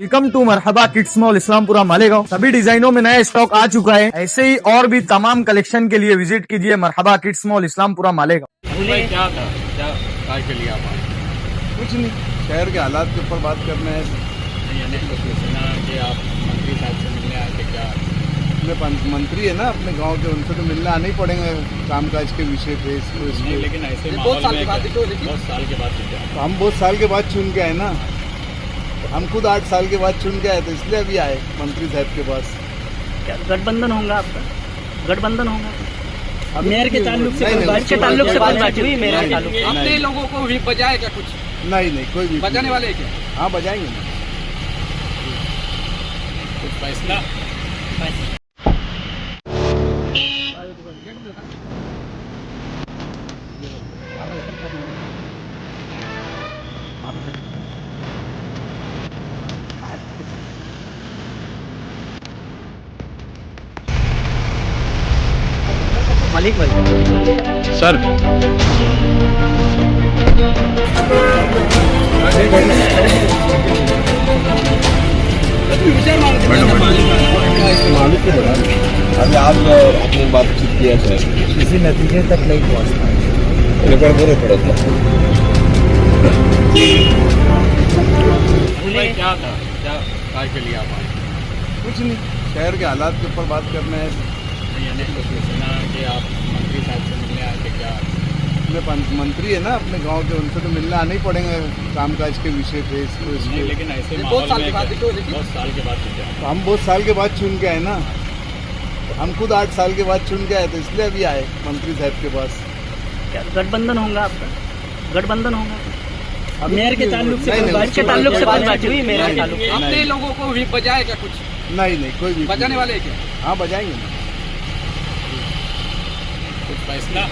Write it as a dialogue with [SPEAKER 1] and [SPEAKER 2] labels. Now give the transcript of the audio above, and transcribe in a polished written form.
[SPEAKER 1] Welcome to Marhaba kids mall Islampura Malegaon. सभी डिजाइनों में नया स्टॉक आ चुका है। ऐसे ही और भी तमाम कलेक्शन के लिए विजिट कीजिए मरहबा किड्स मॉल इस्लामपुरा मालेगांव।
[SPEAKER 2] भाई क्या था, क्या काय के लिए आप आए?
[SPEAKER 3] कुछ नहीं, शहर के हालात के ऊपर बात करना है।
[SPEAKER 2] नहीं, अनेक लोग ने सुना कि आप मंत्री साहब से मिलने आए थे। क्या
[SPEAKER 3] अपने मंत्री है ना अपने गांव के, उनसे तो मिलना आना ही पड़ेगा कामकाज के विषय पे।
[SPEAKER 2] नहीं, लेकिन ऐसे बहुत साल के बाद
[SPEAKER 3] तो हम बहुत साल के बाद चुन के आए ना, हम खुद 8 साल के बाद चुन के आए, तो इसलिए अभी आए मंत्री साहब के पास।
[SPEAKER 4] क्या गठबंधन होगा आपका? गठबंधन होगा
[SPEAKER 3] अभी
[SPEAKER 4] मेयर के ताल्लुक से
[SPEAKER 3] नहीं,
[SPEAKER 4] बात के ताल्लुक से बात हुई मेयर के ताल्लुक से?
[SPEAKER 2] अपने लोगों को भी बजाए क्या? कुछ
[SPEAKER 3] नहीं कोई भी
[SPEAKER 2] बजाने वाले हैं क्या?
[SPEAKER 3] हाँ बजाएंगे ना।
[SPEAKER 2] कुछ फैसला
[SPEAKER 4] मालिक भाई
[SPEAKER 2] सर।
[SPEAKER 5] अभी आज आपने बातचीत किया सर,
[SPEAKER 1] किसी नतीजे तक नहीं पहुँचना।
[SPEAKER 5] रेकॉर्ड बरे पडत ना।
[SPEAKER 2] भाई क्या था, क्या काय के लिए आप आए?
[SPEAKER 3] कुछ नहीं, शहर के हालात के ऊपर बात करना है।
[SPEAKER 2] नहीं, अनेक लोग ने सुना कि आप मंत्री साहब से मिलने आए थे। क्या
[SPEAKER 3] अपने मंत्री है ना अपने गांव के, उनसे तो मिलना आना ही पड़ेगा कामकाज के विषय पे।
[SPEAKER 2] नहीं, लेकिन ऐसे
[SPEAKER 3] बहुत साल के बाद
[SPEAKER 2] बहुत साल के बाद क्या?
[SPEAKER 3] तो हम बहुत साल के बाद चुन के आए ना, हम खुद 8 साल के बाद चुन के आए, तो इसलिए अभी आए मंत्री साहब के पास।
[SPEAKER 4] क्या गठबंधन होगा आपका? गठबंधन होगा
[SPEAKER 3] अभी
[SPEAKER 4] मेयर के ताल्लुक से बात के ताल्लुक से बात हुई मेयर के ताल्लुक से?
[SPEAKER 2] अपने लोगों को भी बजाए क्या? कुछ
[SPEAKER 3] नहीं कोई भी
[SPEAKER 2] बजाने वाले हैं क्या?
[SPEAKER 3] हाँ बजाएंगे ना।
[SPEAKER 2] कुछ फैसला